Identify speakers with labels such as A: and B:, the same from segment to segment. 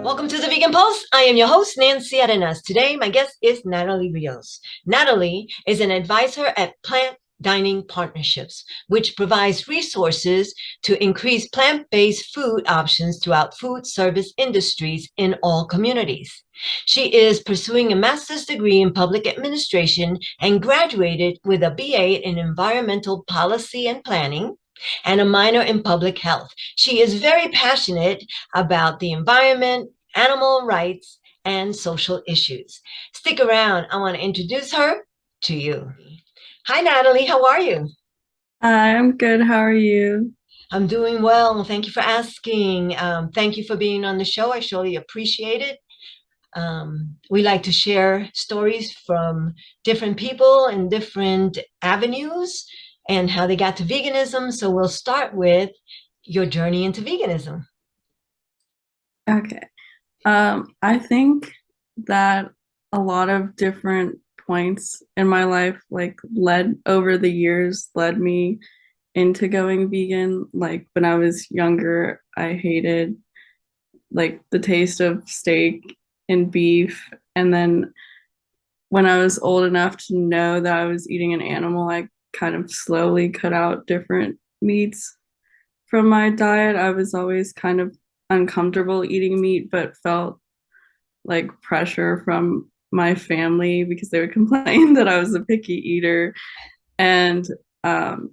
A: Welcome to the Vegan Pulse. I am your host, Nancy Arenas. Today, my guest is Natalie Rios. Natalie is an advisor at Plant Dining Partnerships, which provides resources to increase plant-based food options throughout food service industries in all communities. She is pursuing a master's degree in public administration and graduated with a BA in environmental policy and planning and a minor in public health. She is very passionate about the environment, animal rights, and social issues. Stick around. I want to introduce her to you. Hi, Natalie. How are you?
B: Hi, I'm good. How are you?
A: I'm doing well. Thank you for asking. Thank you for being on the show. I surely appreciate it. We like to share stories from different people and different avenues and how they got to veganism. So we'll start with your journey into veganism.
B: Okay. I think that a lot of different points in my life, like led over the years, led me into going vegan. Like when I was younger, I hated like the taste of steak and beef. And then when I was old enough to know that I was eating an animal, I kind of slowly cut out different meats from my diet. I was always kind of uncomfortable eating meat, but felt like pressure from my family because they would complain that I was a picky eater. And um,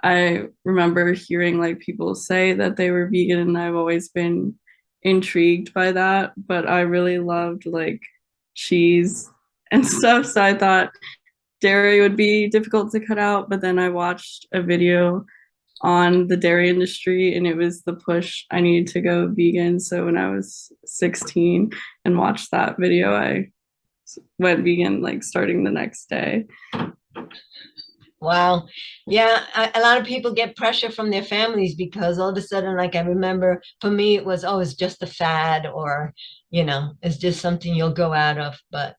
B: I remember hearing like people say that they were vegan, and I've always been intrigued by that. But I really loved like cheese and stuff. So I thought dairy would be difficult to cut out. But then I watched a video on the dairy industry, and it was the push I needed to go vegan. So when I was 16 and watched that video, I went vegan like starting the next day.
A: Wow. Yeah, a lot of people get pressure from their families because all of a sudden, like I remember for me, it was, oh, it's just a fad or, it's just something you'll go out of, but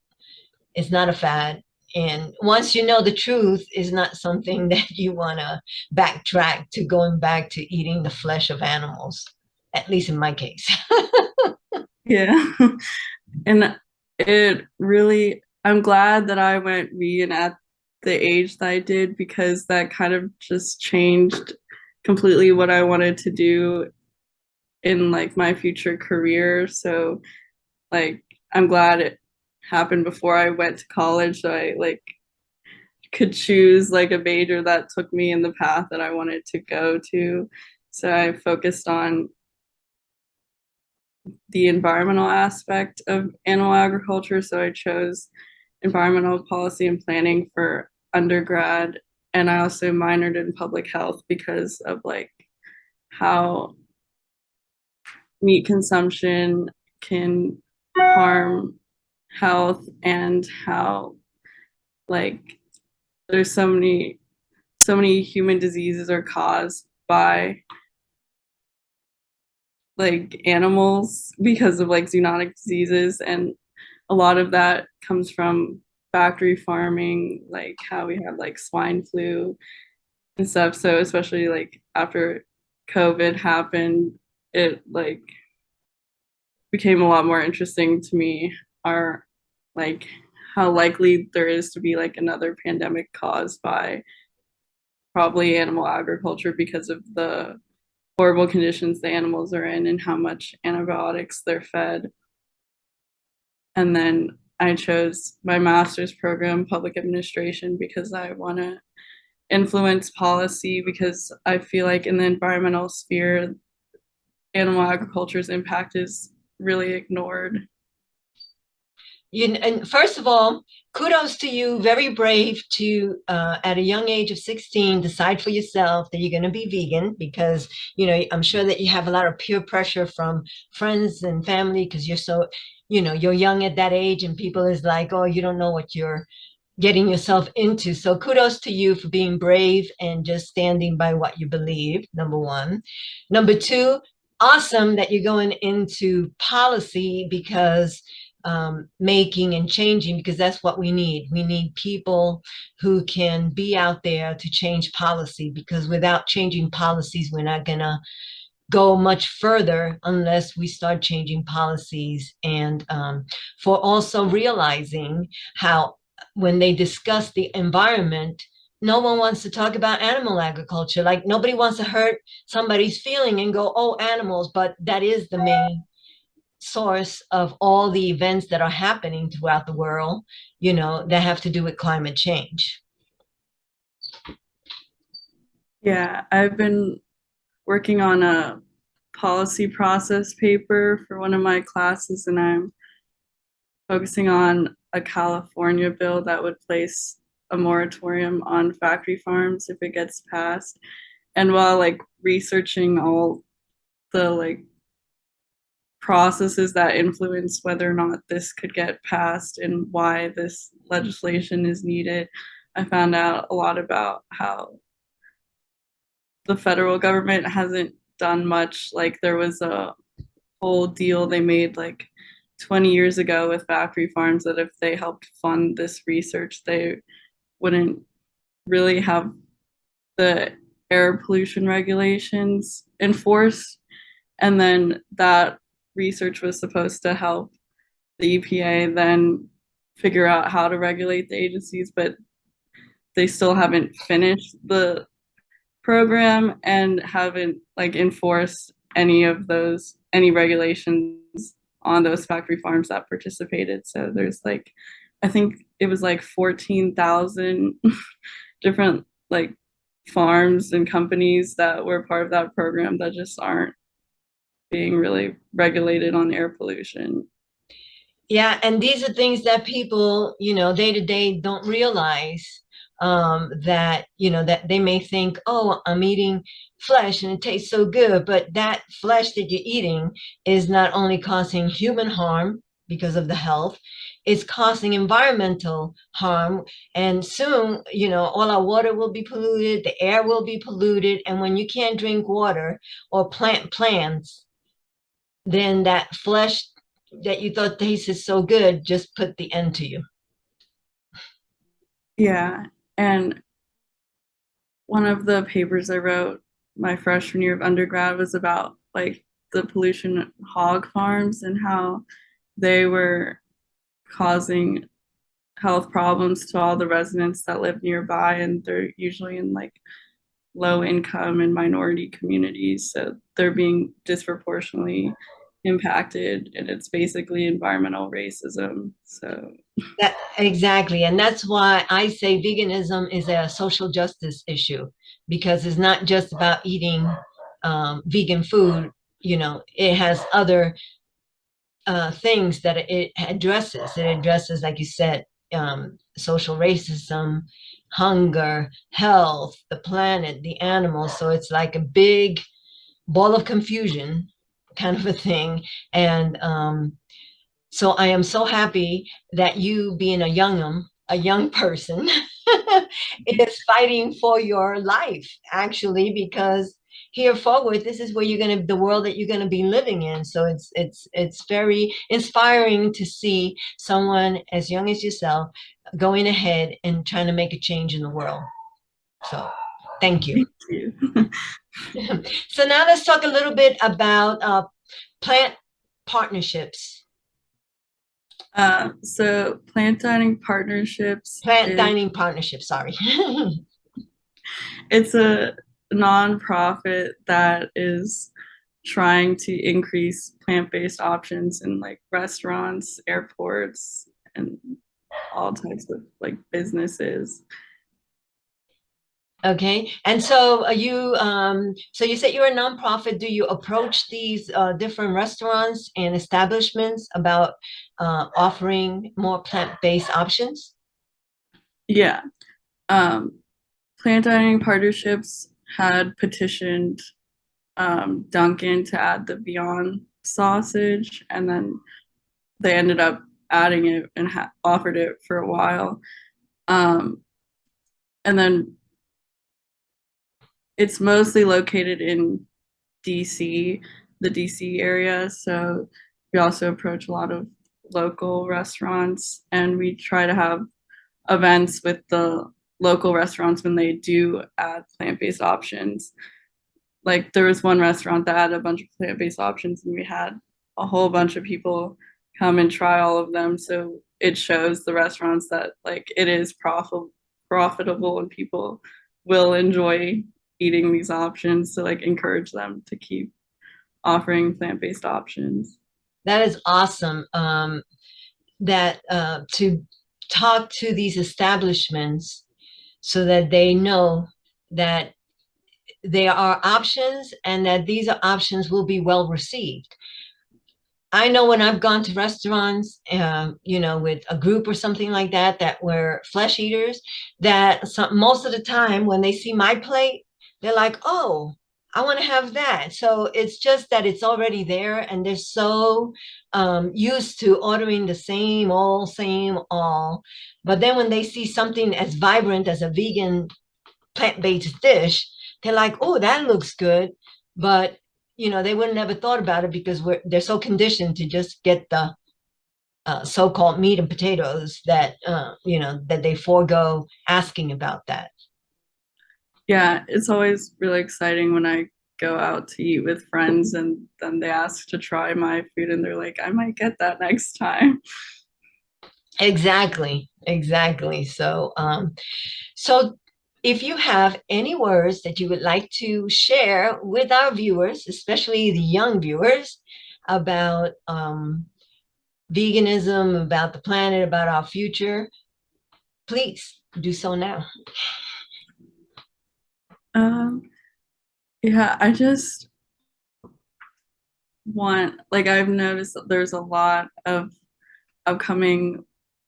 A: it's not a fad. And once you know the truth is not something that you want to backtrack to going back to eating the flesh of animals, at least in my case.
B: Yeah. And it really, I'm glad that I went vegan at the age that I did, because that kind of just changed completely what I wanted to do in like my future career. So like I'm glad it happened before I went to college, so I like could choose like a major that took me in the path that I wanted to go to. So I focused on the environmental aspect of animal agriculture. So I chose environmental policy and planning for undergrad. And I also minored in public health because of like how meat consumption can harm health, and how like there's so many human diseases are caused by like animals because of like zoonotic diseases, and a lot of that comes from factory farming, like how we have like swine flu and stuff. So especially like after COVID happened, it like became a lot more interesting to me, are like how likely there is to be like another pandemic caused by probably animal agriculture because of the horrible conditions the animals are in and how much antibiotics they're fed. And then I chose my master's program, public administration, because I want to influence policy, because I feel like in the environmental sphere, animal agriculture's impact is really ignored.
A: And first of all, kudos to you. Very brave to, at a young age of 16, decide for yourself that you're going to be vegan because, I'm sure that you have a lot of peer pressure from friends and family because you're so, you're young at that age and people is like, oh, you don't know what you're getting yourself into. So kudos to you for being brave and just standing by what you believe, number one. Number two, awesome that you're going into policy because making and changing, because that's what we need. We need people who can be out there to change policy, because without changing policies, we're not gonna go much further unless we start changing policies, and for also realizing how when they discuss the environment, no one wants to talk about animal agriculture. Like nobody wants to hurt somebody's feeling and go, oh, animals, but that is the main source of all the events that are happening throughout the world, that have to do with climate change.
B: Yeah, I've been working on a policy process paper for one of my classes, and I'm focusing on a California bill that would place a moratorium on factory farms if it gets passed. And while like researching all the like processes that influence whether or not this could get passed and why this legislation is needed, I found out a lot about how the federal government hasn't done much. Like there was a whole deal they made like 20 years ago with factory farms that if they helped fund this research, they wouldn't really have the air pollution regulations enforced. And then that research was supposed to help the EPA then figure out how to regulate the agencies, but they still haven't finished the program and haven't like enforced any regulations on those factory farms that participated. So there's like, I think it was like 14,000 different like farms and companies that were part of that program that just aren't being really regulated on air pollution.
A: Yeah, and these are things that people, day to day don't realize, that they may think, oh, I'm eating flesh and it tastes so good, but that flesh that you're eating is not only causing human harm because of the health, it's causing environmental harm. And soon, all our water will be polluted, the air will be polluted. And when you can't drink water or plant plants, then that flesh that you thought tasted so good just put the end to you.
B: Yeah. And one of the papers I wrote my freshman year of undergrad was about like the pollution hog farms and how they were causing health problems to all the residents that live nearby, and they're usually in like low income and minority communities, so they're being disproportionately impacted, and it's basically environmental racism. So
A: That exactly, and that's why I say veganism is a social justice issue, because it's not just about eating vegan food. It has other things that it addresses. It addresses, like you said, social racism, hunger, health, the planet, the animals. So it's like a big ball of confusion kind of a thing. And so I am so happy that you, being a young person, is fighting for your life, actually, because here forward, this is where the world that you're gonna be living in. So it's very inspiring to see someone as young as yourself going ahead and trying to make a change in the world. So thank you.
B: thank you.
A: So now let's talk a little bit about plant partnerships.
B: So plant dining partnerships
A: Plant
B: is
A: dining partnerships, sorry.
B: it's a nonprofit that is trying to increase plant-based options in like restaurants, airports, and all types of like businesses.
A: Okay. And so so you said you're a nonprofit. Do you approach these different restaurants and establishments about offering more plant-based options?
B: Yeah. Um, Plant dining partnerships had petitioned Dunkin' to add the Beyond sausage, and then they ended up adding it and offered it for a while. Um, and then it's mostly located in DC, the DC area. So we also approach a lot of local restaurants, and we try to have events with the local restaurants when they do add plant-based options. like there was one restaurant that had a bunch of plant-based options, and we had a whole bunch of people come and try all of them. So it shows the restaurants that like it is profitable and people will enjoy eating these options, to like encourage them to keep offering plant-based options.
A: That is awesome. That to talk to these establishments so that they know that there are options and that these options will be well received. I know when I've gone to restaurants, with a group or something like that, that were flesh eaters, that most of the time when they see my plate, they're like, oh, I want to have that. So it's just that it's already there and they're so used to ordering the same, all. But then when they see something as vibrant as a vegan plant-based dish, they're like, oh, that looks good. But they would have never thought about it because they're so conditioned to just get the so-called meat and potatoes that that they forego asking about that.
B: Yeah, it's always really exciting when I go out to eat with friends and then they ask to try my food and they're like, I might get that next time.
A: Exactly. So if you have any words that you would like to share with our viewers, especially the young viewers, about veganism, about the planet, about our future, please do so now.
B: Um, yeah, I just want, like, I've noticed that there's a lot of upcoming,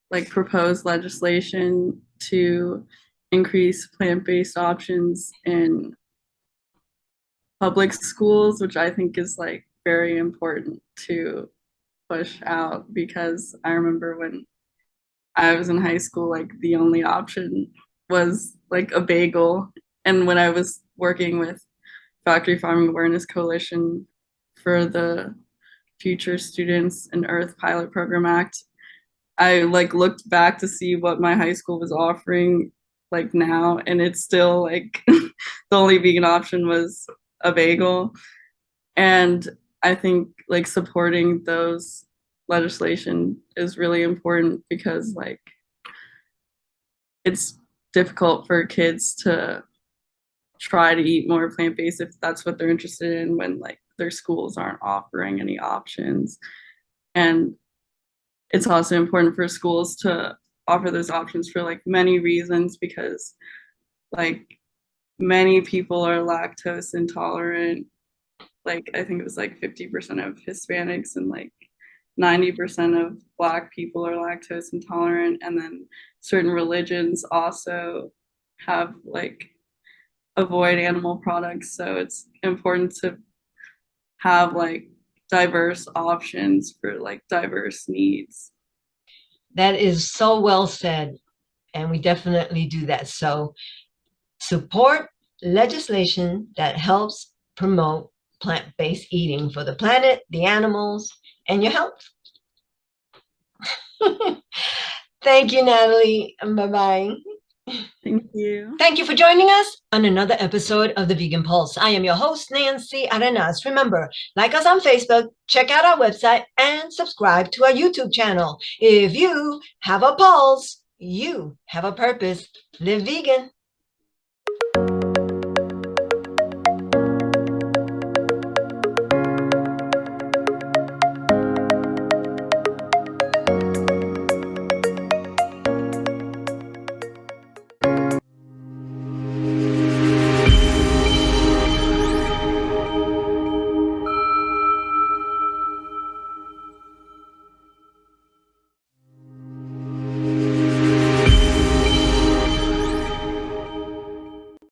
B: like, proposed legislation to increase plant-based options in public schools, which I think is like very important to push out, because I remember when I was in high school, like the only option was like a bagel. And when I was working with Factory Farming Awareness Coalition for the Future Students in Earth Pilot Program Act, I like looked back to see what my high school was offering like now, and it's still like the only vegan option was a bagel. And I think like supporting those legislation is really important, because like it's difficult for kids to try to eat more plant-based if that's what they're interested in, when like their schools aren't offering any options. And it's also important for schools to offer those options for like many reasons, because like many people are lactose intolerant. Like I think it was like 50% of Hispanics and like 90% of Black people are lactose intolerant. And then certain religions also have like avoid animal products. So it's important to have like diverse options for like diverse needs.
A: That is so well said, and we definitely do that. So support legislation that helps promote plant-based eating for the planet, the animals, and your health. Thank you, Natalie. Bye-bye.
B: Thank you.
A: Thank you for joining us on another episode of The Vegan Pulse. I am your host, Nancy Arenas. Remember, like us on Facebook, check out our website, and subscribe to our YouTube channel. If you have a pulse, you have a purpose. Live vegan.